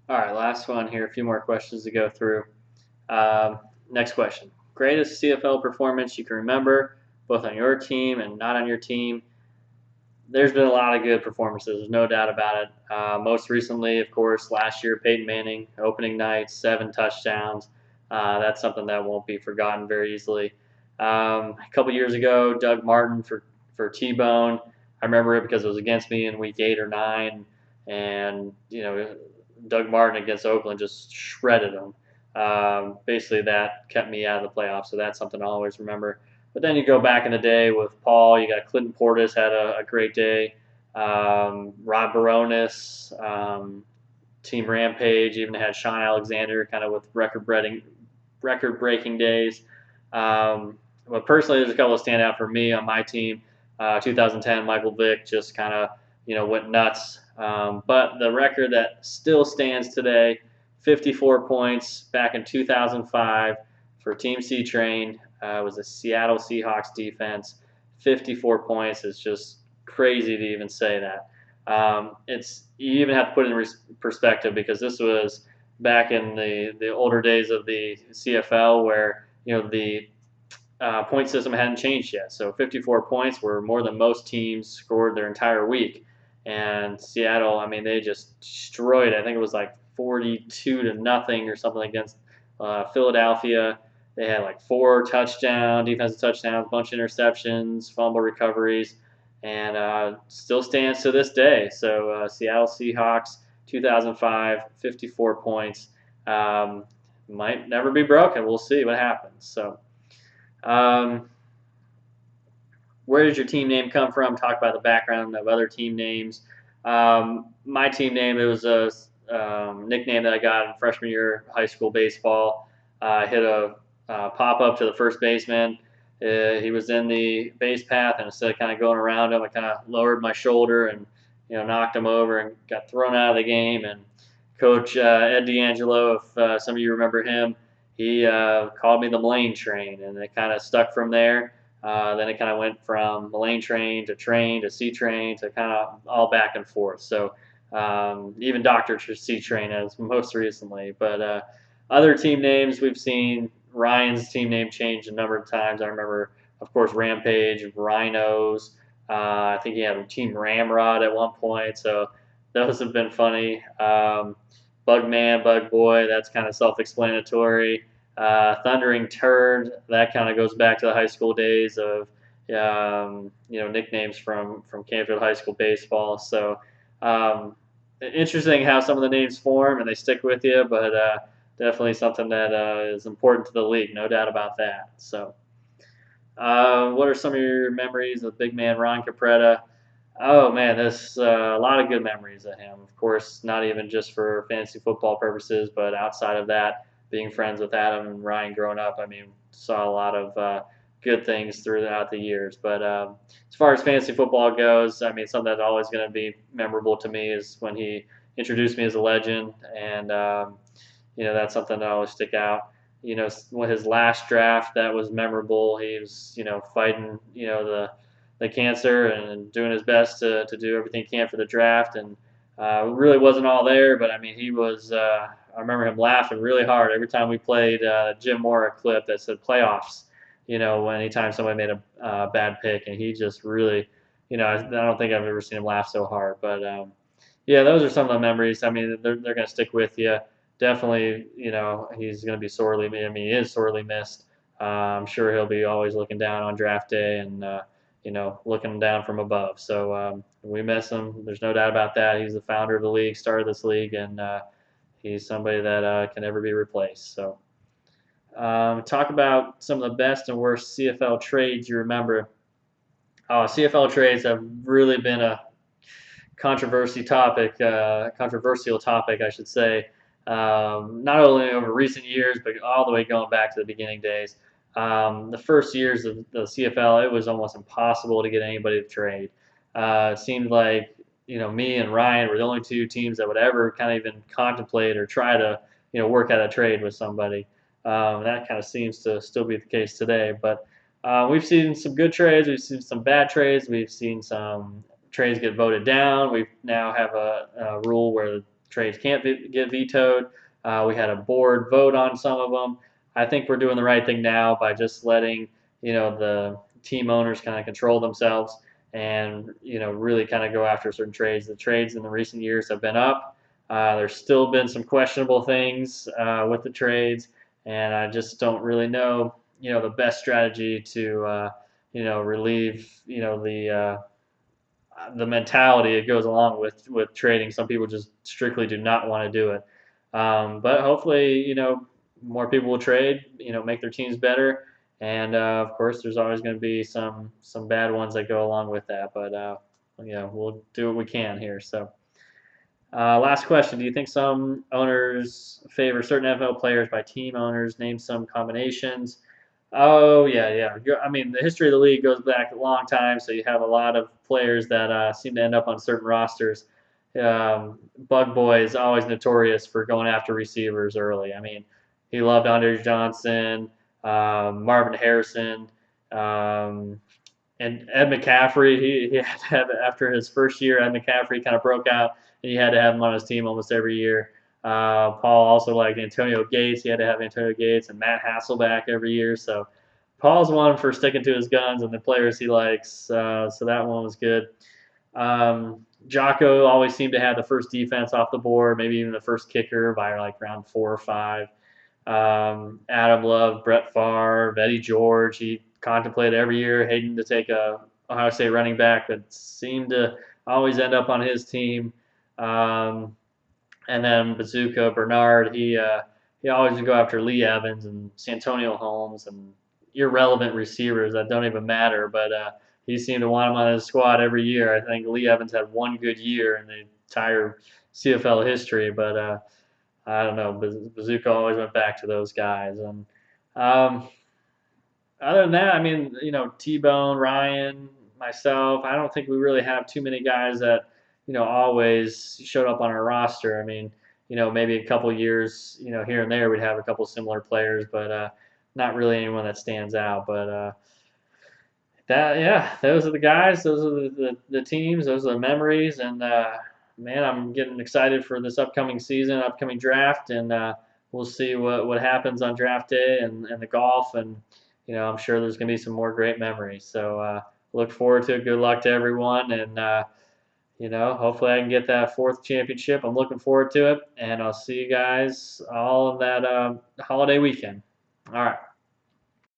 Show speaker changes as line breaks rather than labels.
All right, last one here. A few more questions to go through. Um, Next question. Greatest CFL performance you can remember, both on your team and not on your team. There's been a lot of good performances. There's no doubt about it. Most recently, of course, last year, Peyton Manning, opening night, 7 touchdowns. That's something that won't be forgotten very easily. A couple years ago, Doug Martin for T-Bone. I remember it because it was against me in week 8 or 9, and Doug Martin against Oakland just shredded them. Basically, that kept me out of the playoffs, so that's something I'll always remember. But then you go back in the day with Paul. You got Clinton Portis had a great day. Rod Baronis, Team Rampage even had Sean Alexander kind of with record breaking days. But personally, there's a couple that stand out for me on my team. 2010, Michael Vick just kind of went nuts. But the record that still stands today, 54 points back in 2005 for Team C Train. Was the Seattle Seahawks defense. 54 points is just crazy to even say that. It's you even have to put it in perspective because this was back in the older days of the CFL where the point system hadn't changed yet. So 54 points were more than most teams scored their entire week. And Seattle, I mean, they just destroyed. I think it was like 42-0 or something against Philadelphia. They had like 4 defensive touchdowns, a bunch of interceptions, fumble recoveries, and still stands to this day. So Seattle Seahawks, 2005, 54 points. Might never be broken. We'll see what happens. So, um, where does your team name come from? Talk about the background of other team names. My team name, it was a nickname that I got in freshman year of high school baseball. I hit a pop up to the first baseman. He was in the base path, and instead of kind of going around him, I kind of lowered my shoulder and knocked him over and got thrown out of the game. And Coach Ed D'Angelo, if some of you remember him, he called me the Mullane Train, and it kind of stuck from there. Then it kind of went from Mullane Train to C Train to kind of all back and forth. So even Doctor C Train as most recently. But other team names we've seen Ryan's team name changed a number of times. I remember, of course, Rampage, Rhinos. I think he had Team Ramrod at one point. So those have been funny. Bugman, Bug Boy, that's kind of self-explanatory. Thundering Turd, that kind of goes back to the high school days of nicknames from Canfield High School baseball. So interesting how some of the names form and they stick with you, but definitely something that is important to the league, no doubt about that. So, what are some of your memories of big man Ron Capretta? Oh man, there's a lot of good memories of him. Of course, not even just for fantasy football purposes, but outside of that, being friends with Adam and Ryan growing up, I mean, saw a lot of good things throughout the years. But as far as fantasy football goes, I mean, something that's always going to be memorable to me is when he introduced me as a legend, and that's something that always stick out. When his last draft, that was memorable. He was, fighting, the cancer and doing his best to do everything he can for the draft. And really wasn't all there, but I mean, he was. I remember him laughing really hard every time we played Jim Mora clip that said playoffs. Anytime somebody made a bad pick, and he just really, I don't think I've ever seen him laugh so hard. But yeah, those are some of the memories. I mean, they're going to stick with you. Definitely, he's going to be sorely. I mean, he is sorely missed. I'm sure he'll be always looking down on draft day and looking down from above. So we miss him. There's no doubt about that. He's the founder of the league, started this league, and he's somebody that can never be replaced. So talk about some of the best and worst CFL trades you remember. CFL trades have really been a controversial topic, I should say. Not only over recent years, but all the way going back to the beginning days. The first years of the CFL, it was almost impossible to get anybody to trade. It seemed like me and Ryan were the only two teams that would ever kind of even contemplate or try to work out a trade with somebody. That kind of seems to still be the case today. But we've seen some good trades. We've seen some bad trades. We've seen some trades get voted down. We now have a rule where trades can't get vetoed. We had a board vote on some of them. I think we're doing the right thing now by just letting the team owners kind of control themselves and really kind of go after certain trades. The trades in the recent years have been up. There's still been some questionable things with the trades, and I just don't really know the best strategy to relieve the mentality it goes along with trading. Some people just strictly do not want to do it. But hopefully, more people will trade, make their teams better. And of course, there's always going to be some bad ones that go along with that. But we'll do what we can here. So, last question: do you think some owners favor certain NFL players by team owners? Name some combinations. Oh yeah, yeah. I mean, the history of the league goes back a long time, so you have a lot of players that seem to end up on certain rosters. Bug Boy is always notorious for going after receivers early. I mean, he loved Andre Johnson, Marvin Harrison, um, and Ed McCaffrey. He had to have, after his first year, Ed McCaffrey kind of broke out, and he had to have him on his team almost every year. Paul also liked Antonio Gates. He had to have Antonio Gates and Matt Hasselbeck every year. So Paul's one for sticking to his guns and the players he likes. So that one was good. Jocko always seemed to have the first defense off the board, maybe even the first kicker by like round 4 or 5. Adam loved Brett Favre, Eddie George. He contemplated every year hating to take a Ohio State running back, but seemed to always end up on his team. And then Bazooka Bernard, he always would go after Lee Evans and Santonio Holmes and irrelevant receivers that don't even matter. But he seemed to want him on his squad every year. I think Lee Evans had one good year in the entire CFL history, but I don't know. Bazooka always went back to those guys. And other than that, I mean, T-Bone, Ryan, myself, I don't think we really have too many guys that always showed up on our roster. I mean, maybe a couple years, here and there, we'd have a couple similar players, but not really anyone that stands out. But those are the guys, those are the teams, those are the memories, and man, I'm getting excited for this upcoming season, upcoming draft, and we'll see what happens on draft day and the golf, and I'm sure there's going to be some more great memories. So look forward to it. Good luck to everyone, and hopefully I can get that 4th championship. I'm looking forward to it, and I'll see you guys all in that holiday weekend. All right.